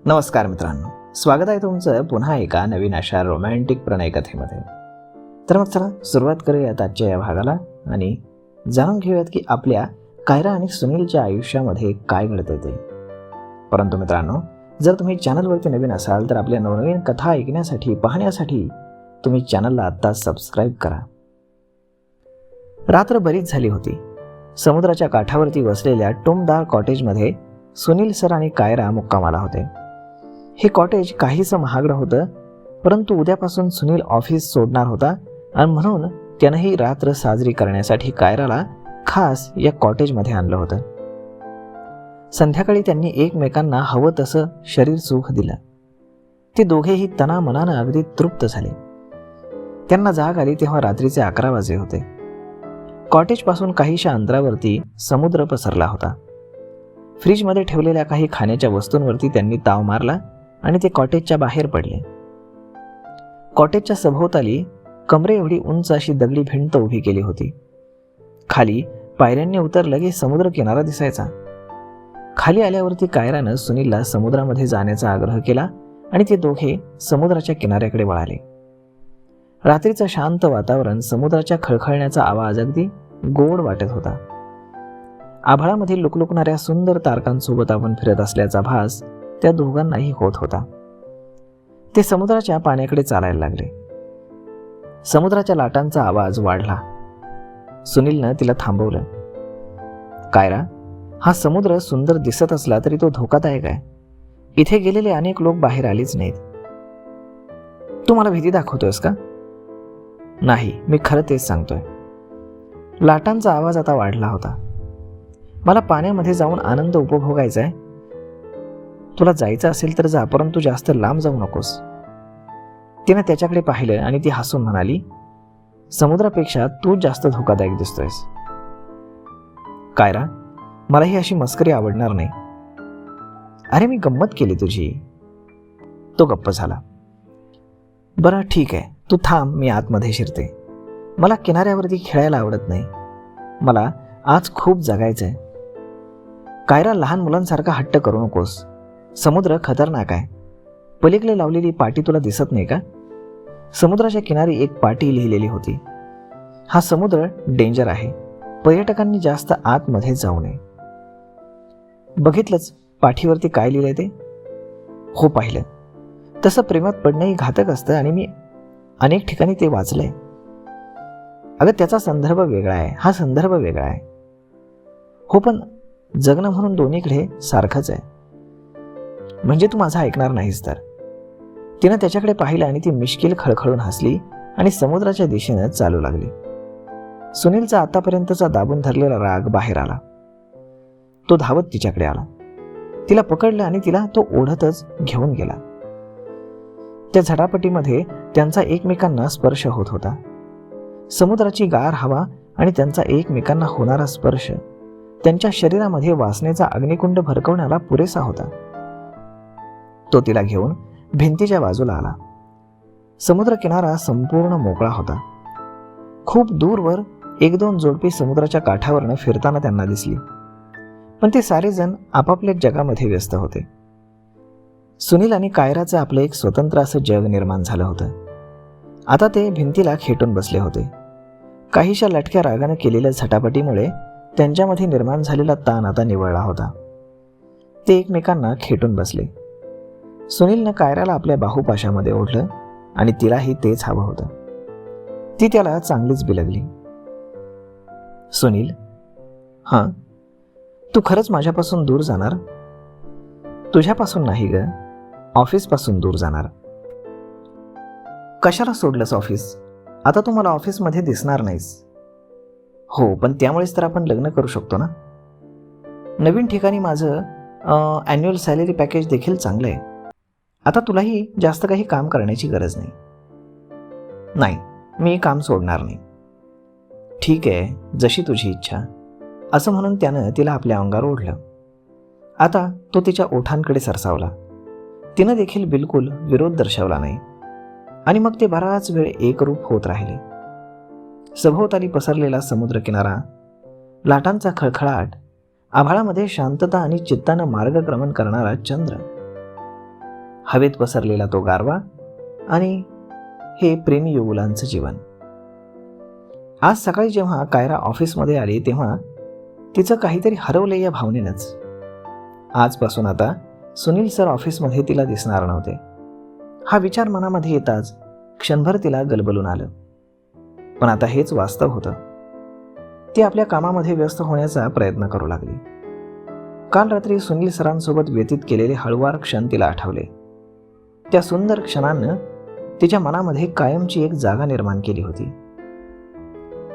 नमस्कार मित्रांनो, स्वागत आहे तुमचं पुन्हा एका नवीन अशा रोमॅन्टिक प्रणय कथेमध्ये. तर मग चला सुरुवात करूयात आजच्या या भागाला आणि जाणून घेऊयात की आपल्या कायरा आणि सुनीलच्या आयुष्यामध्ये काय घडते ते. परंतु मित्रांनो, जर तुम्ही चॅनलवरती नवीन असाल तर आपल्या नवनवीन कथा ऐकण्यासाठी पाहण्यासाठी तुम्ही चॅनलला आत्ता सबस्क्राईब करा. रात्र बरीच झाली होती. समुद्राच्या काठावरती वसलेल्या टुमदार कॉटेजमध्ये सुनील सर आणि कायरा मुक्कामाला होते. हे कॉटेज काहीसं महागडं होतं, परंतु उद्यापासून सुनील ऑफिस सोडणार होता आणि म्हणून त्यानं ही रात्र साजरी करण्यासाठी कायराला खास या कॉटेजमध्ये आणलं होतं. संध्याकाळी त्यांनी एकमेकांना हवं तसं शरीर सुख दिलं. ते दोघेही तनामनानं अगदी तृप्त झाले. त्यांना जाग आली तेव्हा रात्रीचे 11 वाजले होते. कॉटेजपासून काहीशा अंतरावरती समुद्र पसरला होता. फ्रीजमध्ये ठेवलेल्या काही खाण्याच्या वस्तूंवरती त्यांनी ताव मारला आणि ते कॉटेजच्या बाहेर पडले. कॉटेजच्या सभोवताली कमरे एवढी उंच अशी दगडी भिंत उभी केली होती. खाली पायऱ्यांनी उतरलं की समुद्र किनारा दिसायचा. खाली आल्यावरती कायरानं सुनीलला समुद्रामध्ये जाण्याचा आग्रह केला आणि ते दोघे समुद्राच्या किनाऱ्याकडे वळाले. रात्रीचं शांत वातावरण, समुद्राच्या खळखळण्याचा आवाज अगदी गोड वाटत होता. आभाळामध्ये लुकलुकणाऱ्या सुंदर तारकांसोबत आपण फिरत असल्याचा भास त्या दोघांनाही होत होता. ते समुद्राच्या पाण्याकडे चालायला लागले. समुद्राच्या लाटांचा आवाज वाढला. सुनीलनं तिला थांबवलं. कायरा, हा समुद्र सुंदर दिसत असला तरी तो धोकादायक आहे. इथे गेलेले अनेक लोक बाहेर आलेच नाहीत. तू मला भीती दाखवतोयस का? नाही, मी खरं तेच सांगतोय. लाटांचा आवाज आता वाढला होता. मला पाण्यामध्ये जाऊन आनंद उपभोगायचा आहे. तुला जायचं असेल तर जा, परंतु जास्त लांब जाऊ नकोस. तिने त्याच्याकडे पाहिलं आणि ती हसून म्हणाली, समुद्रापेक्षा तू जास्त धोकादायक दिसतोयस. कायरा, मला ही अशी मस्करी आवडणार नाही. अरे, मी गंमत केली तुझी. तो गप्प झाला. बरं ठीक आहे, तू थांब, मी आतमध्ये शिरते. मला किनाऱ्यावरती खेळायला आवडत नाही. मला आज खूप जगायचंय. कायरा, लहान मुलांसारखा हट्ट करू नकोस. समुद्र खतरनाक आहे. पलीकडे लावलेली पाटी तुला दिसत नाही का? समुद्राच्या किनारी एक पाटी लिहिलेली होती. हा समुद्र डेंजर आहे. पर्यटकांनी जास्त आतमध्ये जाऊ नये. बघितलंच पाठीवरती काय लिहिलंय ते? हो, पाहिलं. तसं प्रेमात पडणंही घातक असतं आणि मी अनेक ठिकाणी ते वाचलंय. अगं, त्याचा संदर्भ वेगळा आहे, हा संदर्भ वेगळा आहे. हो, पण जगणं म्हणून दोन्हीकडे सारखंच आहे. म्हणजे तू माझं ऐकणार नाहीस तर? तिनं त्याच्याकडे पाहिलं आणि ती मिश्किल खळखळून हसली आणि समुद्राच्या दिशेनं चालू लागली. सुनीलचा आतापर्यंतचा दाबून धरलेला राग बाहेर आला. तो धावत तिच्याकडे आला. तिला पकडलं आणि तिला तो ओढतच घेऊन गेला. त्या झटापटीमध्ये त्यांचा एकमेकांना स्पर्श होत होता. समुद्राची गार हवा आणि त्यांचा एकमेकांना होणारा स्पर्श त्यांच्या शरीरामध्ये वासनेचा अग्निकुंड भरकवण्याला पुरेसा होता. तो तिला घेऊन भिंतीच्या बाजूला आला. समुद्र किनारा संपूर्ण मोकळा होता. खूप दूरवर 1-2 जोडपी समुद्राच्या काठावरनं फिरताना त्यांना दिसली, पण ते सारेजण आपापल्या जगामध्ये व्यस्त होते. सुनील आणि कायराचं आपलं एक स्वतंत्र असं जग निर्माण झालं होतं. आता ते भिंतीला खेटून बसले होते. काहीशा लटक्या रागानं केलेल्या झटापटीमुळे त्यांच्यामध्ये निर्माण झालेला ताण आता निवळला होता. ते एकमेकांना खेटून बसले. सुनीलनं कायराला आपल्या बाहुपाशामध्ये ओढलं आणि तिलाही तेच हवं होतं. ती त्याला चांगलीच बिलगली. सुनील, हां, तू खरंच माझ्यापासून दूर जाणार? तुझ्यापासून नाही ग, ऑफिसपासून दूर जाणार. कशाला सोडलंस ऑफिस? आता तू मला ऑफिसमध्ये दिसणार नाहीस. हो, पण त्यामुळेच तर आपण लग्न करू शकतो ना. नवीन ठिकाणी माझं ॲन्युअल सॅलरी पॅकेज देखील चांगलं आहे. आता तुलाही जास्त काही काम करण्याची गरज नाही. नाही, मी काम सोडणार नाही. ठीक आहे, जशी तुझी इच्छा, असं म्हणून त्यानं तिला आपल्या अंगावर ओढलं. आता तो तिच्या ओठांकडे सरसावला. तिनं देखील बिलकुल विरोध दर्शवला नाही आणि मग ते बराच वेळ एकरूप होत राहिले. सभोवताली पसरलेला समुद्रकिनारा, लाटांचा खळखळाट, आभाळामध्ये शांतता आणि चित्तानं मार्गक्रमण करणारा चंद्र. हवेत पसरलेला तो गारवा आणि हे प्रेमी युगुलांचं जीवन. आज सकाळी जेव्हा कायरा ऑफिसमध्ये आली तेव्हा तिचं काहीतरी हरवले या भावनेनंच. आजपासून आता सुनील सर ऑफिसमध्ये तिला दिसणार नव्हते. हा विचार मनामध्ये येताच क्षणभर तिला गलबलून आलं. पण आता हेच वास्तव होतं. ती आपल्या कामामध्ये व्यस्त होण्याचा प्रयत्न करू लागली. काल रात्री सुनील सरांसोबत व्यतीत केलेले हळुवार क्षण तिला आठवले. त्या सुंदर क्षणांनं तिच्या मनामध्ये कायमची एक जागा निर्माण केली होती.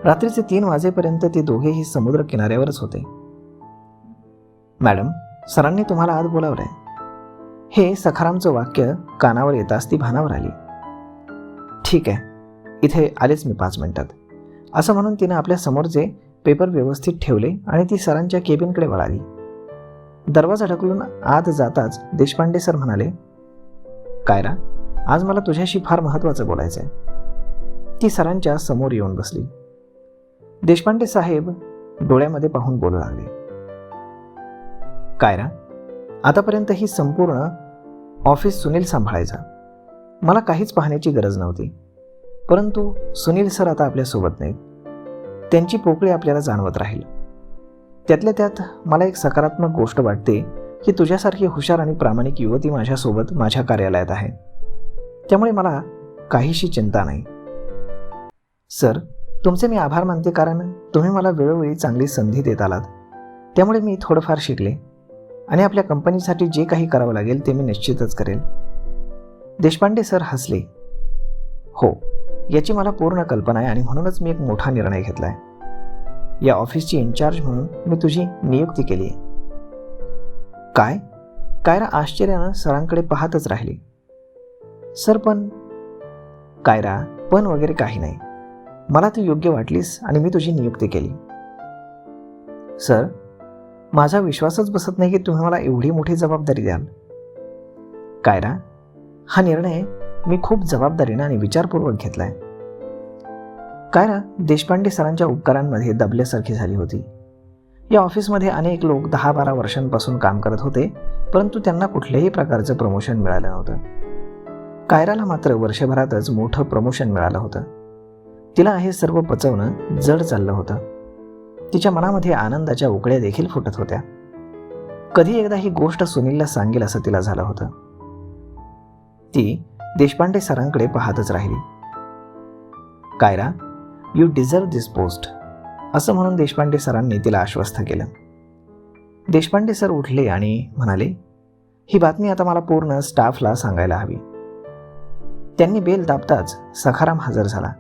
रात्रीचे 3 वाजेपर्यंत ते दोघेही समुद्र किनाऱ्यावरच होते. मॅडम, सरांनी तुम्हाला आत बोलावलंय. हे सखारामचं वाक्य कानावर येताच ती भानावर आली. ठीक आहे, इथे आलेच मी 5 मिनिटात, असं म्हणून तिनं आपल्या समोरचे पेपर व्यवस्थित ठेवले आणि ती सरांच्या केबिनकडे वळाली. दरवाजा ढकलून आत जाताच देशपांडे सर म्हणाले, कायरा, आज मला तुझ्याशी फार महत्त्वाचं बोलायचं आहे. ती सरांच्या समोर येऊन बसली. देशपांडे साहेब डोळ्यामध्ये पाहून बोलू लागले, कायरा, आतापर्यंत ही संपूर्ण ऑफिस सुनील सांभाळायचा. मला काहीच पाहण्याची गरज नव्हती. परंतु सुनील सर आता आपल्यासोबत नाहीत. त्यांची पोकळी आपल्याला जाणवत राहील. त्यातल्या त्यात मला एक सकारात्मक गोष्ट वाटते की तुझ्यासारखी हुशार आणि प्रामाणिक युवती माझ्यासोबत माझ्या कार्यालयात आहे. त्यामुळे मला काहीशी चिंता नाही. सर, तुमचे मी आभार मानते, कारण तुम्ही मला वेळोवेळी चांगली संधी देत आलात. त्यामुळे मी थोडंफार शिकले आणि आपल्या कंपनीसाठी जे काही करावं लागेल ते मी निश्चितच करेल. देशपांडे सर हसले. हो, याची मला पूर्ण कल्पना आहे आणि म्हणूनच मी एक मोठा निर्णय घेतला आहे. या ऑफिसची इन्चार्ज म्हणून मी तुझी नियुक्ती केली आहे. काय? कायरा आश्चर्यानं सरांकडे पाहतच राहिली. सर, पण? कायरा, पण वगैरे काही नाही. मला तू योग्य वाटलीस आणि मी तुझी नियुक्ती केली. सर, माझा विश्वासच बसत नाही की तुम्ही मला एवढी मोठी जबाबदारी द्याल. कायरा, हा निर्णय मी खूप जबाबदारीने आणि विचारपूर्वक घेतलाय. कायरा देशपांडे सरांच्या उपकारांमध्ये दबल्यासारखी झाली होती. या ऑफिसमध्ये अनेक लोक 10-12 वर्षांपासून काम करत होते, परंतु त्यांना कुठल्याही प्रकारचं प्रमोशन मिळालं नव्हतं. कायराला मात्र वर्षभरातच मोठं प्रमोशन मिळालं होतं. तिला हे सर्व पचवणं जड चाललं होतं. तिच्या मनामध्ये आनंदाच्या उकळ्या देखील फुटत होत्या. कधी एकदा ही गोष्ट सुनीलला सांगेल असं तिला झालं होतं. ती देशपांडे सरांकडे पाहतच राहिली. Kaira, you deserve this post, असं म्हणून देशपांडे सरांनी तिला आश्वस्त केलं. देशपांडे सर उठले आणि म्हणाले, ही बातमी आता मला पूर्ण स्टाफला सांगायला हवी. त्यांनी बेल दाबताच सखाराम हजर झाला.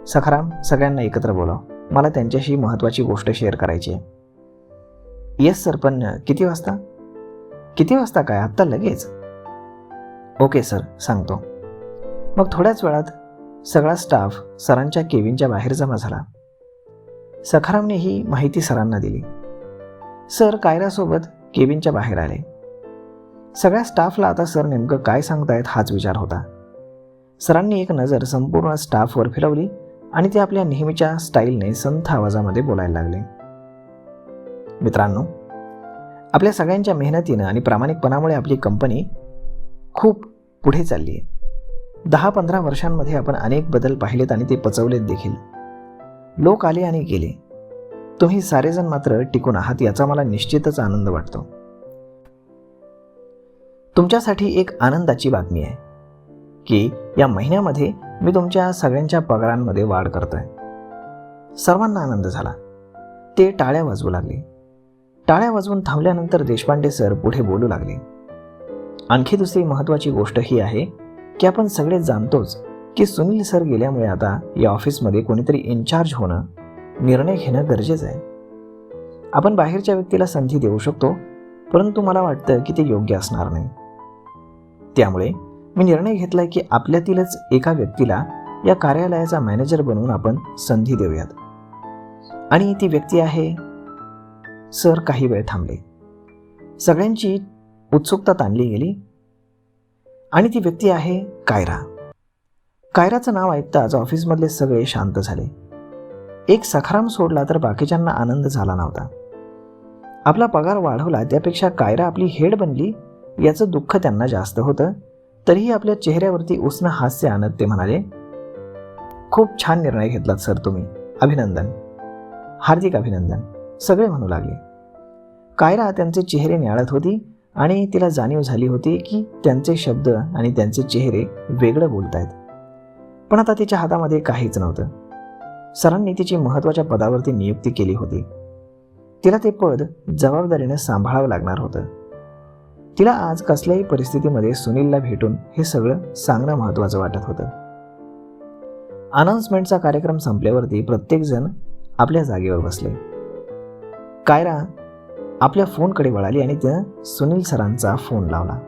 सखाराम, सगळ्यांना एकत्र बोलाव, मला त्यांच्याशी महत्त्वाची गोष्ट शेअर करायची आहे. येस सर, पण किती वाजता? किती वाजता काय, आत्ता लगेच? ओके सर, सांगतो. मग थोड्याच वेळात सगळा स्टाफ सरांच्या केबिनच्या बाहेर जमा झाला. सखारामने ही माहिती सरांना दिली. सर कायरासोबत केबिनच्या बाहेर आले. सगळ्या स्टाफला आता सर नेमकं काय सांगतायत हाच विचार होता. सरांनी एक नजर संपूर्ण स्टाफवर फिरवली आणि ते आपल्या नेहमीच्या स्टाईलने संथ आवाजामध्ये बोलायला लागले. मित्रांनो, आपल्या सगळ्यांच्या मेहनतीनं आणि प्रामाणिकपणामुळे आपली कंपनी खूप पुढे चालली आहे. 10-15 वर्षांमध्ये आपण अनेक बदल पाहिलेत आणि ते पचवलेत देखील. लोक आले आणि गेले, तुम्ही सारेजण मात्र टिकून आहात, याचा मला निश्चितच आनंद वाटतो. तुमच्यासाठी एक आनंदाची बातमी आहे की या महिन्यामध्ये मी तुमच्या सगळ्यांच्या पगारांमध्ये वाढ करतोय. सर्वांना आनंद झाला. ते टाळ्या वाजवू लागले. टाळ्या वाजवून थांबल्यानंतर देशपांडे सर पुढे बोलू लागले. आणखी दुसरी महत्त्वाची गोष्ट ही आहे की आपण सगळे जाणतोच की सुनील सर गेल्यामुळे आता या ऑफिसमध्ये कोणीतरी इन्चार्ज होणं, निर्णय घेणं गरजेचं आहे. आपण बाहेरच्या व्यक्तीला संधी देऊ शकतो, परंतु मला वाटतं की ते योग्य असणार नाही. त्यामुळे मी निर्णय घेतलाय की आपल्यातीलच एका व्यक्तीला या कार्यालयाचा मॅनेजर बनवून आपण संधी देऊयात. आणि ती व्यक्ती आहे. सर काही वेळ थांबले. सगळ्यांची उत्सुकता ताणली गेली आणि ती व्यक्ती आहे कायरा. कायराचं नाव ऐकताच ऑफिसमधले सगळे शांत झाले. एक सखाराम सोडला तर बाकीच्यांना आनंद झाला नव्हता. आपला पगार वाढवला त्यापेक्षा कायरा आपली हेड बनली याचं दुःख त्यांना जास्त होतं. तरीही आपल्या चेहऱ्यावरती उष्ण हास्य आणत ते म्हणाले, खूप छान निर्णय घेतलात सर तुम्ही, अभिनंदन, हार्दिक अभिनंदन, सगळे म्हणू लागले. कायरा त्यांचे चेहरे न्याहाळत होती आणि तिला जाणीव झाली होती की त्यांचे शब्द आणि त्यांचे चेहरे वेगळं बोलतायत. पण आता तिच्या हातामध्ये काहीच नव्हतं. सरांनी तिची महत्त्वाच्या पदावरती नियुक्ती केली होती. तिला ते पद जबाबदारीने सांभाळावं लागणार होतं. तिला आज कसल्याही परिस्थितीमध्ये सुनीलला भेटून हे सगळं सांगणं महत्त्वाचं वाटत होतं. अनाउन्समेंटचा कार्यक्रम संपल्यावरती प्रत्येकजण आपल्या जागेवर बसले. कायरा आपल्या फोनकडे वळाली आणि तिनं सुनील सरांचा फोन लावला.